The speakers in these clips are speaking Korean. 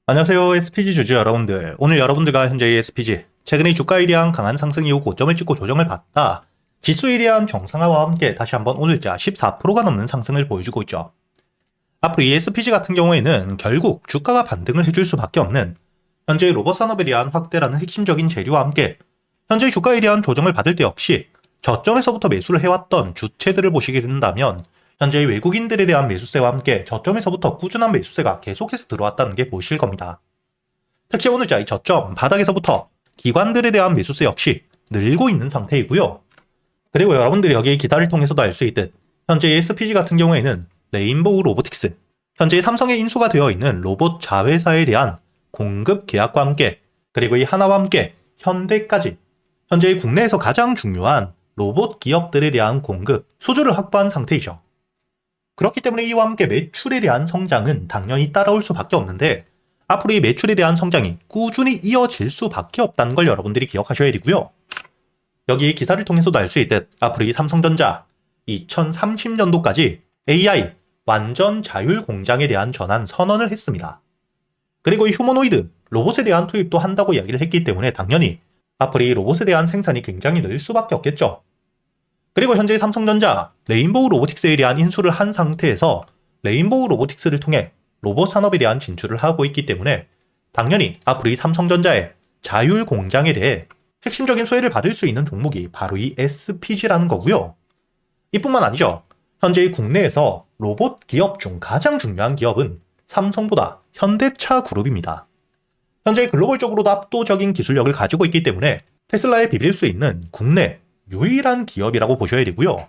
안녕하세요. SPG 주주 여러분들. 오늘 여러분들과 현재의 SPG, 최근의 주가에 대한 강한 상승 이후 고점을 찍고 조정을 받다 지수에 대한 정상화와 함께 다시 한번 오늘자 14%가 넘는 상승을 보여주고 있죠. 앞으로 이 SPG 같은 경우에는 결국 주가가 반등을 해줄 수밖에 없는 현재의 로봇 산업에 대한 확대라는 핵심적인 재료와 함께 현재 주가에 대한 조정을 받을 때 역시 저점에서부터 매수를 해왔던 주체들을 보시게 된다면 현재 외국인들에 대한 매수세와 함께 저점에서부터 꾸준한 매수세가 계속해서 들어왔다는 게 보실 겁니다. 특히 오늘자 이 저점 바닥에서부터 기관들에 대한 매수세 역시 늘고 있는 상태이고요. 그리고 여러분들이 여기 기사를 통해서도 알 수 있듯 현재 SPG 같은 경우에는 레인보우 로보틱스, 현재 삼성에 인수가 되어 있는 로봇 자회사에 대한 공급 계약과 함께 그리고 이 하나와 함께 현대까지 현재 국내에서 가장 중요한 로봇 기업들에 대한 공급 수주를 확보한 상태이죠. 그렇기 때문에 이와 함께 매출에 대한 성장은 당연히 따라올 수밖에 없는데 앞으로 이 매출에 대한 성장이 꾸준히 이어질 수밖에 없다는 걸 여러분들이 기억하셔야 되고요. 여기 기사를 통해서도 알 수 있듯 앞으로 이 삼성전자 2030년도까지 AI 완전 자율 공장에 대한 전환 선언을 했습니다. 그리고 이 휴머노이드 로봇에 대한 투입도 한다고 이야기를 했기 때문에 당연히 앞으로 이 로봇에 대한 생산이 굉장히 늘 수밖에 없겠죠. 그리고 현재 삼성전자 레인보우 로보틱스에 대한 인수를 한 상태에서 레인보우 로보틱스를 통해 로봇 산업에 대한 진출을 하고 있기 때문에 당연히 앞으로 이 삼성전자의 자율 공장에 대해 핵심적인 수혜를 받을 수 있는 종목이 바로 이 SPG라는 거고요. 이뿐만 아니죠. 현재 국내에서 로봇 기업 중 가장 중요한 기업은 삼성보다 현대차 그룹입니다. 현재 글로벌적으로도 압도적인 기술력을 가지고 있기 때문에 테슬라에 비빌 수 있는 국내 유일한 기업이라고 보셔야 되고요.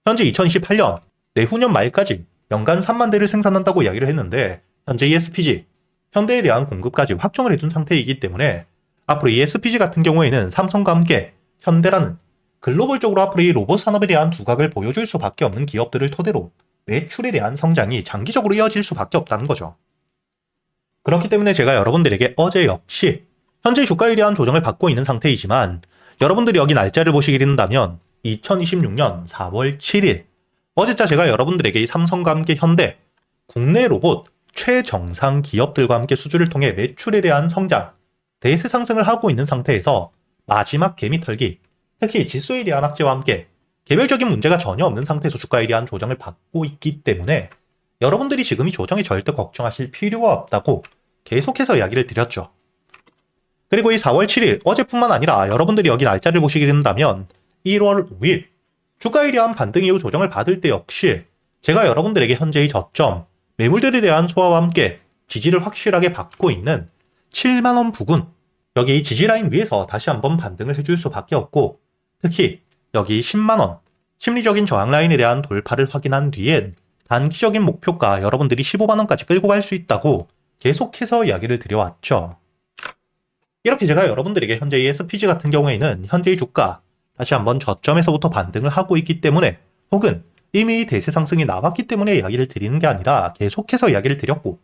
현재 2028년 내후년 말까지 연간 3만 대를 생산한다고 이야기를 했는데 현재 ESPG, 현대에 대한 공급까지 확정을 해준 상태이기 때문에 앞으로 ESPG 같은 경우에는 삼성과 함께 현대라는 글로벌적으로 앞으로 이 로봇 산업에 대한 두각을 보여줄 수밖에 없는 기업들을 토대로 매출에 대한 성장이 장기적으로 이어질 수밖에 없다는 거죠. 그렇기 때문에 제가 여러분들에게 어제 역시 현재 주가에 대한 조정을 받고 있는 상태이지만 여러분들이 여기 날짜를 보시게 된다면 2026년 4월 7일 어제자 제가 여러분들에게 이 삼성과 함께 현대 국내 로봇 최정상 기업들과 함께 수주를 통해 매출에 대한 성장 대세 상승을 하고 있는 상태에서 마지막 개미 털기 특히 지수에 대한 악재와 함께 개별적인 문제가 전혀 없는 상태에서 주가에 대한 조정을 받고 있기 때문에 여러분들이 지금 이 조정에 절대 걱정하실 필요가 없다고 계속해서 이야기를 드렸죠. 그리고 이 4월 7일 어제뿐만 아니라 여러분들이 여기 날짜를 보시게 된다면 1월 5일 주가에 대한 반등 이후 조정을 받을 때 역시 제가 여러분들에게 현재의 저점 매물들에 대한 소화와 함께 지지를 확실하게 받고 있는 7만원 부근 여기 이 지지라인 위에서 다시 한번 반등을 해줄 수밖에 없고 특히 여기 10만원 심리적인 저항 라인에 대한 돌파를 확인한 뒤엔 단기적인 목표가 여러분들이 15만원까지 끌고 갈 수 있다고 계속해서 이야기를 드려왔죠. 이렇게 제가 여러분들에게 현재 의 SPG 같은 경우에는 현재의 주가 다시 한번 저점에서부터 반등을 하고 있기 때문에 혹은 이미 대세 상승이 나왔기 때문에 이야기를 드리는 게 아니라 계속해서 이야기를 드렸고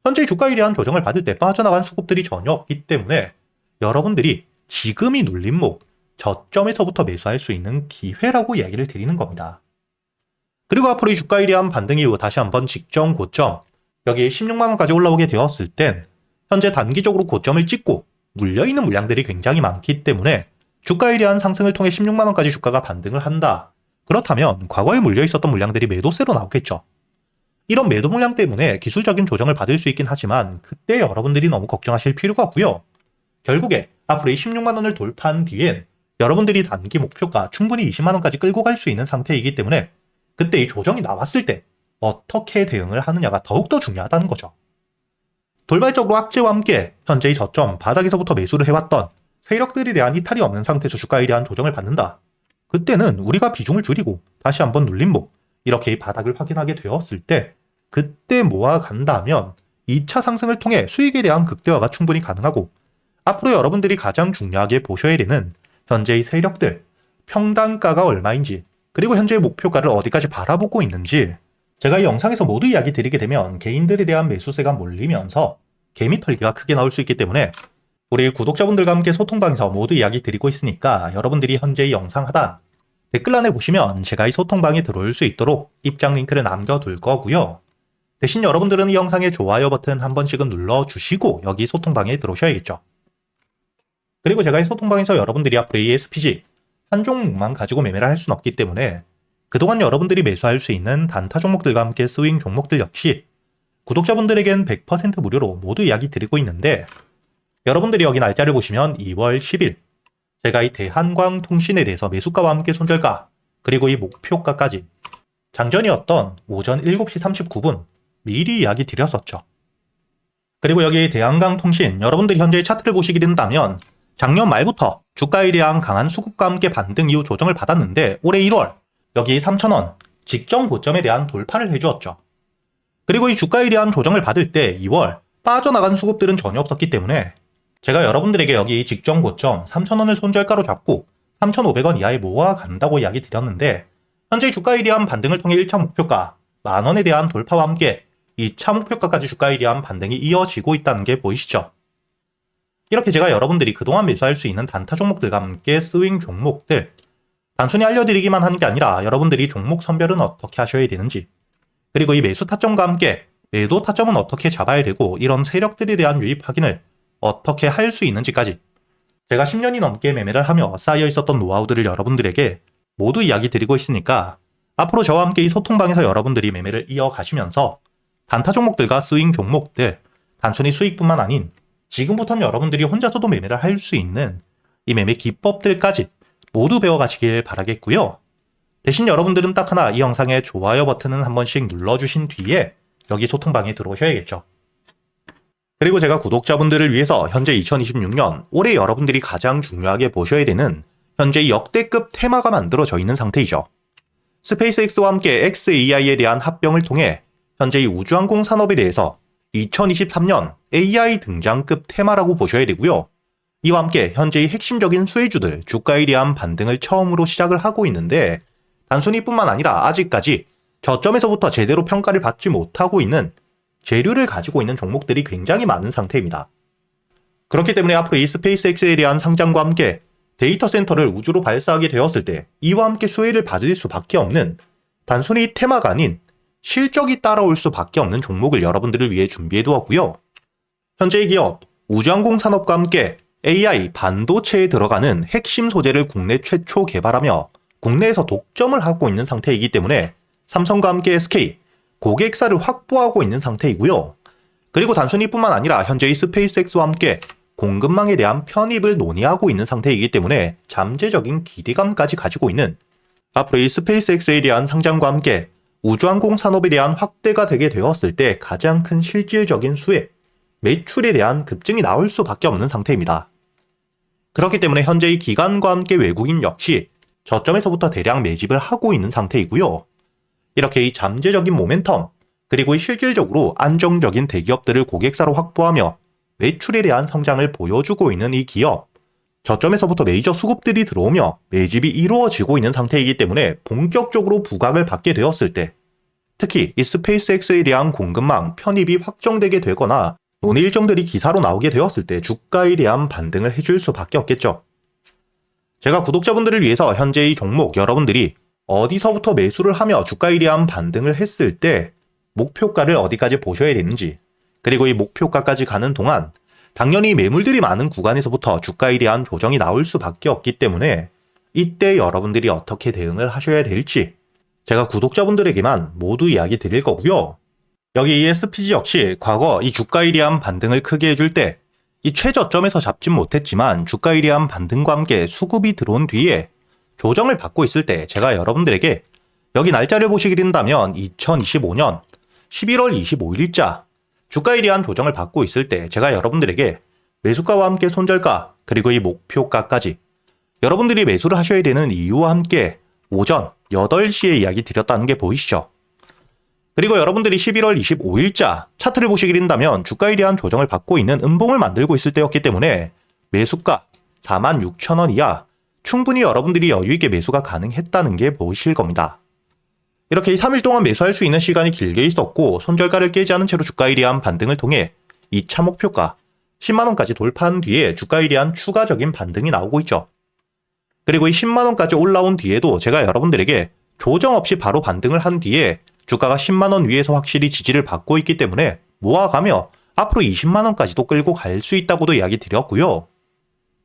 현재 주가에 대한 조정을 받을 때 빠져나간 수급들이 전혀 없기 때문에 여러분들이 지금이 눌림목 저점에서부터 매수할 수 있는 기회라고 이야기를 드리는 겁니다. 그리고 앞으로 이 주가에 대한 반등 이후 다시 한번 직전 고점 여기 16만원까지 올라오게 되었을 땐 현재 단기적으로 고점을 찍고 물려있는 물량들이 굉장히 많기 때문에 주가에 대한 상승을 통해 16만원까지 주가가 반등을 한다. 그렇다면 과거에 물려있었던 물량들이 매도세로 나오겠죠. 이런 매도 물량 때문에 기술적인 조정을 받을 수 있긴 하지만 그때 여러분들이 너무 걱정하실 필요가 없고요. 결국에 앞으로 이 16만원을 돌파한 뒤엔 여러분들이 단기 목표가 충분히 20만원까지 끌고 갈 수 있는 상태이기 때문에 그때 이 조정이 나왔을 때 어떻게 대응을 하느냐가 더욱더 중요하다는 거죠. 돌발적으로 악재와 함께 현재의 저점 바닥에서부터 매수를 해왔던 세력들에 대한 이탈이 없는 상태에서 주가에 대한 조정을 받는다. 그때는 우리가 비중을 줄이고 다시 한번 눌림목 이렇게 이 바닥을 확인하게 되었을 때 그때 모아간다면 2차 상승을 통해 수익에 대한 극대화가 충분히 가능하고 앞으로 여러분들이 가장 중요하게 보셔야 되는 현재의 세력들 평단가가 얼마인지 그리고 현재의 목표가를 어디까지 바라보고 있는지 제가 이 영상에서 모두 이야기 드리게 되면 개인들에 대한 매수세가 몰리면서 개미 털기가 크게 나올 수 있기 때문에 우리 구독자분들과 함께 소통방에서 모두 이야기 드리고 있으니까 여러분들이 현재 이 영상 하단 댓글란에 보시면 제가 이 소통방에 들어올 수 있도록 입장 링크를 남겨둘 거고요. 대신 여러분들은 이 영상의 좋아요 버튼 한 번씩은 눌러주시고 여기 소통방에 들어오셔야겠죠. 그리고 제가 이 소통방에서 여러분들이 앞으로 이 SPG 한 종목만 가지고 매매를 할 수는 없기 때문에 그동안 여러분들이 매수할 수 있는 단타 종목들과 함께 스윙 종목들 역시 구독자분들에겐 100% 무료로 모두 이야기 드리고 있는데, 여러분들이 여기 날짜를 보시면 2월 10일 제가 이 대한광통신에 대해서 매수가와 함께 손절가 그리고 이 목표가까지 장전이었던 오전 7시 39분 미리 이야기 드렸었죠. 그리고 여기 대한광통신 여러분들이 현재 차트를 보시게 된다면 작년 말부터 주가에 대한 강한 수급과 함께 반등 이후 조정을 받았는데 올해 1월 여기 3,000원 직전 고점에 대한 돌파를 해주었죠. 그리고 이 주가에 대한 조정을 받을 때 2월 빠져나간 수급들은 전혀 없었기 때문에 제가 여러분들에게 여기 직전 고점 3,000원을 손절가로 잡고 3,500원 이하에 모아간다고 이야기 드렸는데, 현재 주가에 대한 반등을 통해 1차 목표가 만원에 대한 돌파와 함께 2차 목표가까지 주가에 대한 반등이 이어지고 있다는 게 보이시죠? 이렇게 제가 여러분들이 그동안 매수할 수 있는 단타 종목들과 함께 스윙 종목들 단순히 알려드리기만 하는 게 아니라 여러분들이 종목 선별은 어떻게 하셔야 되는지, 그리고 이 매수 타점과 함께 매도 타점은 어떻게 잡아야 되고 이런 세력들에 대한 유입 확인을 어떻게 할 수 있는지까지 제가 10년이 넘게 매매를 하며 쌓여 있었던 노하우들을 여러분들에게 모두 이야기 드리고 있으니까 앞으로 저와 함께 이 소통방에서 여러분들이 매매를 이어가시면서 단타 종목들과 스윙 종목들 단순히 수익뿐만 아닌 지금부터는 여러분들이 혼자서도 매매를 할 수 있는 이 매매 기법들까지 모두 배워가시길 바라겠고요. 대신 여러분들은 딱 하나 이 영상의 좋아요 버튼은 한 번씩 눌러주신 뒤에 여기 소통방에 들어오셔야겠죠. 그리고 제가 구독자분들을 위해서 현재 2026년 올해 여러분들이 가장 중요하게 보셔야 되는 현재 역대급 테마가 만들어져 있는 상태이죠. 스페이스X와 함께 xAI에 대한 합병을 통해 현재 이 우주항공 산업에 대해서 2023년 AI 등장급 테마라고 보셔야 되고요. 이와 함께 현재의 핵심적인 수혜주들 주가에 대한 반등을 처음으로 시작을 하고 있는데, 단순히 뿐만 아니라 아직까지 저점에서부터 제대로 평가를 받지 못하고 있는 재료를 가지고 있는 종목들이 굉장히 많은 상태입니다. 그렇기 때문에 앞으로 이 스페이스X에 대한 상장과 함께 데이터 센터를 우주로 발사하게 되었을 때 이와 함께 수혜를 받을 수밖에 없는 단순히 테마가 아닌 실적이 따라올 수밖에 없는 종목을 여러분들을 위해 준비해 두었고요. 현재의 기업 우주항공 산업과 함께 AI 반도체에 들어가는 핵심 소재를 국내 최초 개발하며 국내에서 독점을 하고 있는 상태이기 때문에 삼성과 함께 SK 고객사를 확보하고 있는 상태이고요. 그리고 단순히 뿐만 아니라 현재의 스페이스X와 함께 공급망에 대한 편입을 논의하고 있는 상태이기 때문에 잠재적인 기대감까지 가지고 있는 앞으로 이 스페이스X에 대한 상장과 함께 우주항공 산업에 대한 확대가 되게 되었을 때 가장 큰 실질적인 수혜, 매출에 대한 급증이 나올 수밖에 없는 상태입니다. 그렇기 때문에 현재의 기관과 함께 외국인 역시 저점에서부터 대량 매집을 하고 있는 상태이고요. 이렇게 이 잠재적인 모멘텀, 그리고 이 실질적으로 안정적인 대기업들을 고객사로 확보하며 매출에 대한 성장을 보여주고 있는 이 기업, 저점에서부터 메이저 수급들이 들어오며 매집이 이루어지고 있는 상태이기 때문에 본격적으로 부각을 받게 되었을 때, 특히 이 스페이스X에 대한 공급망 편입이 확정되게 되거나 논의 일정들이 기사로 나오게 되었을 때 주가에 대한 반등을 해줄 수밖에 없겠죠. 제가 구독자분들을 위해서 현재 이 종목 여러분들이 어디서부터 매수를 하며 주가에 대한 반등을 했을 때 목표가를 어디까지 보셔야 되는지, 그리고 이 목표가까지 가는 동안 당연히 매물들이 많은 구간에서부터 주가에 대한 조정이 나올 수밖에 없기 때문에 이때 여러분들이 어떻게 대응을 하셔야 될지 제가 구독자분들에게만 모두 이야기 드릴 거고요. 여기 이 SPG 역시 과거 이 주가에 대한 반등을 크게 해줄 때 이 최저점에서 잡진 못했지만 주가에 대한 반등과 함께 수급이 들어온 뒤에 조정을 받고 있을 때 제가 여러분들에게 여기 날짜를 보시게 된다면 2025년 11월 25일자 주가에 대한 조정을 받고 있을 때 제가 여러분들에게 매수가와 함께 손절가 그리고 이 목표가까지 여러분들이 매수를 하셔야 되는 이유와 함께 오전 8시에 이야기 드렸다는 게 보이시죠? 그리고 여러분들이 11월 25일자 차트를 보시게 된다면 주가에 대한 조정을 받고 있는 음봉을 만들고 있을 때였기 때문에 매수가 46,000원 이하 충분히 여러분들이 여유있게 매수가 가능했다는 게 보이실 겁니다. 이렇게 3일 동안 매수할 수 있는 시간이 길게 있었고 손절가를 깨지 않은 채로 주가에 대한 반등을 통해 2차 목표가 10만원까지 돌파한 뒤에 주가에 대한 추가적인 반등이 나오고 있죠. 그리고 이 10만원까지 올라온 뒤에도 제가 여러분들에게 조정 없이 바로 반등을 한 뒤에 주가가 10만원 위에서 확실히 지지를 받고 있기 때문에 모아가며 앞으로 20만원까지도 끌고 갈 수 있다고도 이야기 드렸고요.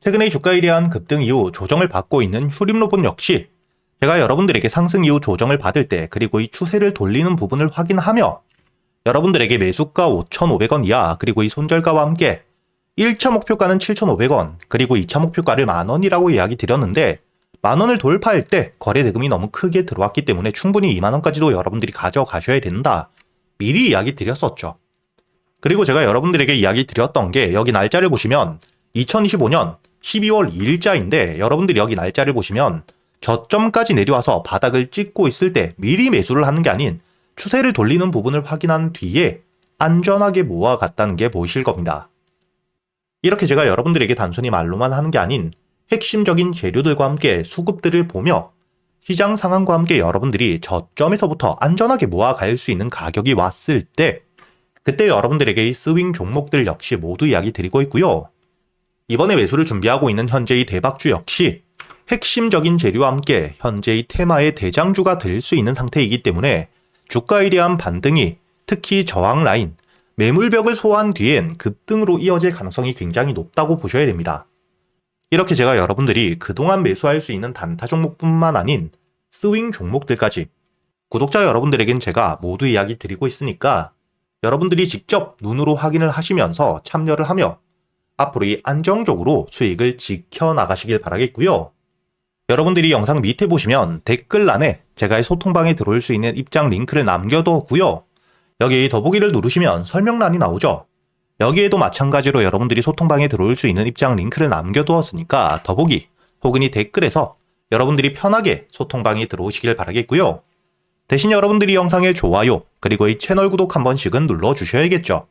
최근에 주가에 대한 급등 이후 조정을 받고 있는 휴림로봇 역시 제가 여러분들에게 상승 이후 조정을 받을 때 그리고 이 추세를 돌리는 부분을 확인하며 여러분들에게 매수가 5,500원 이하 그리고 이 손절가와 함께 1차 목표가는 7,500원 그리고 2차 목표가를 만원이라고 이야기 드렸는데 만원을 돌파할 때 거래 대금이 너무 크게 들어왔기 때문에 충분히 2만원까지도 여러분들이 가져가셔야 된다. 미리 이야기 드렸었죠. 그리고 제가 여러분들에게 이야기 드렸던 게 여기 날짜를 보시면 2025년 12월 2일자인데 여러분들이 여기 날짜를 보시면 저점까지 내려와서 바닥을 찍고 있을 때 미리 매수를 하는 게 아닌 추세를 돌리는 부분을 확인한 뒤에 안전하게 모아갔다는 게 보이실 겁니다. 이렇게 제가 여러분들에게 단순히 말로만 하는 게 아닌 핵심적인 재료들과 함께 수급들을 보며 시장 상황과 함께 여러분들이 저점에서부터 안전하게 모아갈 수 있는 가격이 왔을 때 그때 여러분들에게 이 스윙 종목들 역시 모두 이야기 드리고 있고요. 이번에 매수를 준비하고 있는 현재의 대박주 역시 핵심적인 재료와 함께 현재의 테마의 대장주가 될 수 있는 상태이기 때문에 주가에 대한 반등이 특히 저항 라인, 매물벽을 소화한 뒤엔 급등으로 이어질 가능성이 굉장히 높다고 보셔야 됩니다. 이렇게 제가 여러분들이 그동안 매수할 수 있는 단타 종목뿐만 아닌 스윙 종목들까지 구독자 여러분들에겐 제가 모두 이야기 드리고 있으니까 여러분들이 직접 눈으로 확인을 하시면서 참여를 하며 앞으로 이 안정적으로 수익을 지켜나가시길 바라겠고요. 여러분들이 영상 밑에 보시면 댓글란에 제가 소통방에 들어올 수 있는 입장 링크를 남겨뒀고요. 여기 더보기를 누르시면 설명란이 나오죠. 여기에도 마찬가지로 여러분들이 소통방에 들어올 수 있는 입장 링크를 남겨두었으니까 더보기 혹은 이 댓글에서 여러분들이 편하게 소통방에 들어오시길 바라겠고요. 대신 여러분들이 영상의 좋아요 그리고 이 채널 구독 한 번씩은 눌러주셔야겠죠.